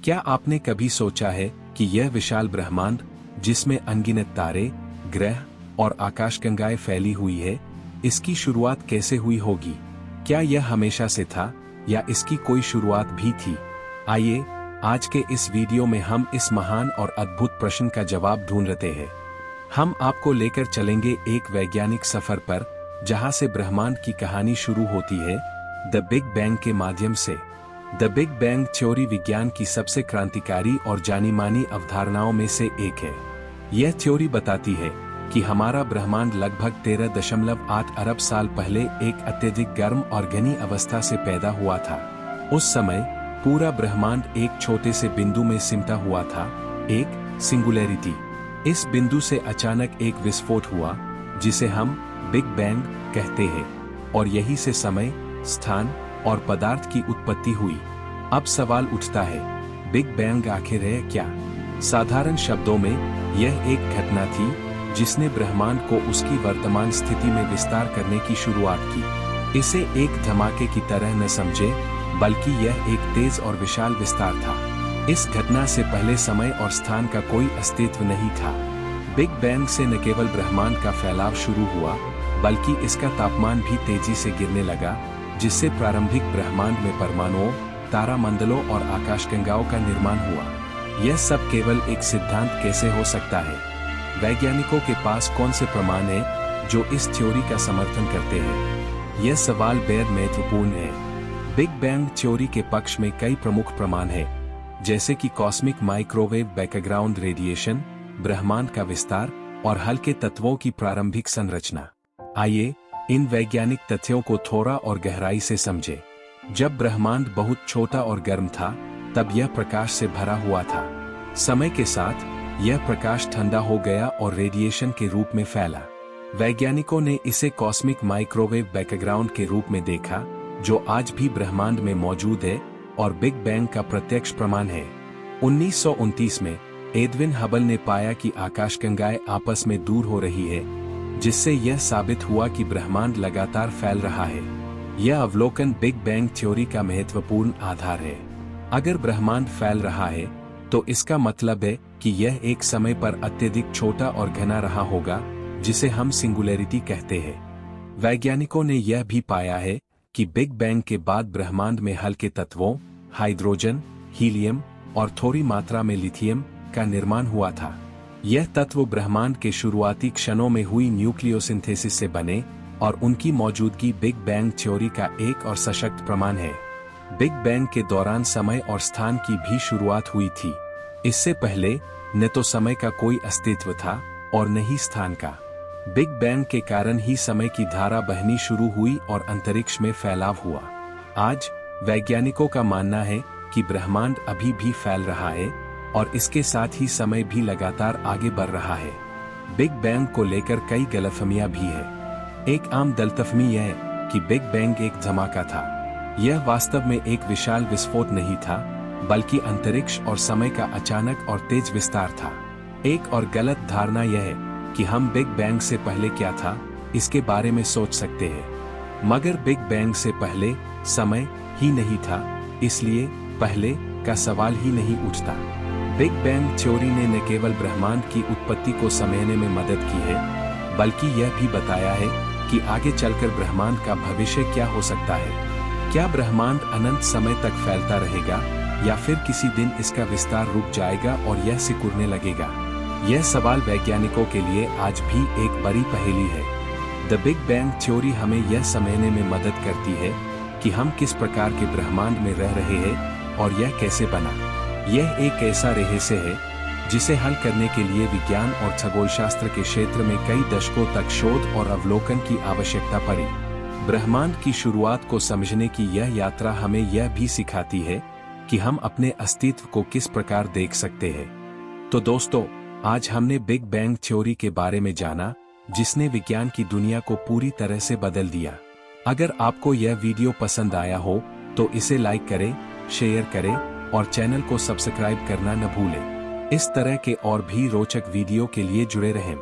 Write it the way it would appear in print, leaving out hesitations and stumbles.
क्या आपने कभी सोचा है कि यह विशाल ब्रह्मांड, जिसमें अनगिनत तारे, ग्रह और आकाशगंगाएं फैली हुई है, इसकी शुरुआत कैसे हुई होगी? क्या यह हमेशा से था या इसकी कोई शुरुआत भी थी? आइए, आज के इस वीडियो में हम इस महान और अद्भुत प्रश्न का जवाब ढूंढते हैं। हम आपको लेकर चलेंगे एक वैज्ञानिक सफर पर, जहां से ब्रह्मांड की कहानी शुरू होती है, द बिग बैंग के माध्यम से। द बिग बैंग थ्योरी विज्ञान की सबसे क्रांतिकारी और जानी-मानी अवधारणाओं में से एक है। यह थ्योरी बताती है कि हमारा ब्रह्मांड लगभग 13.8 अरब साल पहले एक अत्यधिक गर्म और घनी अवस्था से पैदा हुआ था। उस समय पूरा ब्रह्मांड एक छोटे से बिंदु में सिमटा हुआ था, एक सिंगुलैरिटी। इस बिंदु से अचानक एक विस्फोट हुआ, जिसे हम बिग बैंग कहते हैं, और यही से समय, स्थान और पदार्थ की उत्पत्ति हुई। अब सवाल उठता है, बिग बैंग आखिर है क्या? साधारण शब्दों में, यह एक घटना थी जिसने ब्रह्मांड को उसकी वर्तमान स्थिति में विस्तार करने की शुरुआत की। इसे एक धमाके की तरह न समझे, बल्कि यह एक तेज और विशाल विस्तार था। इस घटना से पहले समय और स्थान का कोई अस्तित्व नहीं था। बिग बैंग से न केवल ब्रह्मांड का फैलाव शुरू हुआ, बल्कि इसका तापमान भी तेजी से गिरने लगा, जिससे प्रारंभिक ब्रह्मांड में परमाणुओं, तारामंडलों और आकाशगंगाओं का निर्माण हुआ। यह सब केवल एक सिद्धांत कैसे हो सकता है? वैज्ञानिकों के पास कौन से प्रमाण हैं जो इस थ्योरी का समर्थन करते हैं? यह सवाल बेहद महत्वपूर्ण है। बिग बैंग थ्योरी के पक्ष में कई प्रमुख प्रमाण हैं, जैसे कि कॉस्मिक माइक्रोवेव बैकग्राउंड रेडिएशन, ब्रह्मांड का विस्तार और हल्के तत्वों की प्रारंभिक संरचना। आइए, इन वैज्ञानिक तथ्यों को थोड़ा और गहराई से समझें। जब ब्रह्मांड बहुत छोटा और गर्म था, तब यह प्रकाश से भरा हुआ था। समय के साथ यह प्रकाश ठंडा हो गया और रेडिएशन के रूप में फैला। वैज्ञानिकों ने इसे कॉस्मिक माइक्रोवेव बैकग्राउंड के रूप में देखा, जो आज भी ब्रह्मांड में मौजूद है और बिग बैंग का प्रत्यक्ष प्रमाण है। 1929 में एडविन हबल ने पाया कि आकाशगंगाएं आपस में दूर हो रही है, जिससे यह साबित हुआ कि ब्रह्मांड लगातार फैल रहा है। यह अवलोकन बिग बैंग थ्योरी का महत्वपूर्ण आधार है। अगर ब्रह्मांड फैल रहा है, तो इसका मतलब है कि यह एक समय पर अत्यधिक छोटा और घना रहा होगा, जिसे हम सिंगुलैरिटी कहते हैं। वैज्ञानिकों ने यह भी पाया है कि बिग बैंग के बाद ब्रह्मांड में हल्के तत्वों, हाइड्रोजन, हीलियम और थोड़ी मात्रा में लिथियम का निर्माण हुआ था। यह तत्व ब्रह्मांड के शुरुआती क्षणों में हुई न्यूक्लियोसिंथेसिस से बने, और उनकी मौजूदगी बिग बैंग थ्योरी का एक और सशक्त प्रमाण है। बिग बैंग के दौरान समय और स्थान की भी शुरुआत हुई थी। इससे पहले न तो समय का कोई अस्तित्व था और न ही स्थान का। बिग बैंग के कारण ही समय की धारा बहनी शुरू हुई और अंतरिक्ष में फैलाव हुआ। आज वैज्ञानिकों का मानना है कि ब्रह्मांड अभी भी फैल रहा है, और इसके साथ ही समय भी लगातार आगे बढ़ रहा है। बिग बैंग को लेकर कई गलतफहमियां भी है। एक आम गलतफहमी यह है कि बिग बैंग एक धमाका था। यह वास्तव में एक विशाल विस्फोट नहीं था, बल्कि अंतरिक्ष और समय का अचानक और तेज विस्तार था। एक और गलत धारणा यह है कि हम बिग बैंग से पहले क्या था, इसके बारे में सोच सकते हैं। मगर बिग बैंग से पहले समय ही नहीं था, इसलिए पहले का सवाल ही नहीं उठता। बिग बैंग थ्योरी ने न केवल ब्रह्मांड की उत्पत्ति को समझने में मदद की है, बल्कि यह भी बताया है कि आगे चलकर ब्रह्मांड का भविष्य क्या हो सकता है। क्या ब्रह्मांड अनंत समय तक फैलता रहेगा, या फिर किसी दिन इसका विस्तार रुक जाएगा और यह सिकुड़ने लगेगा? यह सवाल वैज्ञानिकों के लिए आज भी एक बड़ी पहेली है। द बिग बैंग थ्योरी हमें यह समझने में मदद करती है कि हम किस प्रकार के ब्रह्मांड में रह रहे हैं और यह कैसे बना। यह एक ऐसा रहस्य है जिसे हल करने के लिए विज्ञान और खगोलशास्त्र के क्षेत्र में कई दशकों तक शोध और अवलोकन की आवश्यकता पड़ी। ब्रह्मांड की शुरुआत को समझने की यह यात्रा हमें यह भी सिखाती है कि हम अपने अस्तित्व को किस प्रकार देख सकते हैं। तो दोस्तों, आज हमने बिग बैंग थ्योरी के बारे में जाना, जिसने विज्ञान की दुनिया को पूरी तरह से बदल दिया। अगर आपको यह वीडियो पसंद आया हो, तो इसे लाइक करें, शेयर करें और चैनल को सब्सक्राइब करना न भूलें। इस तरह के और भी रोचक वीडियो के लिए जुड़े रहें।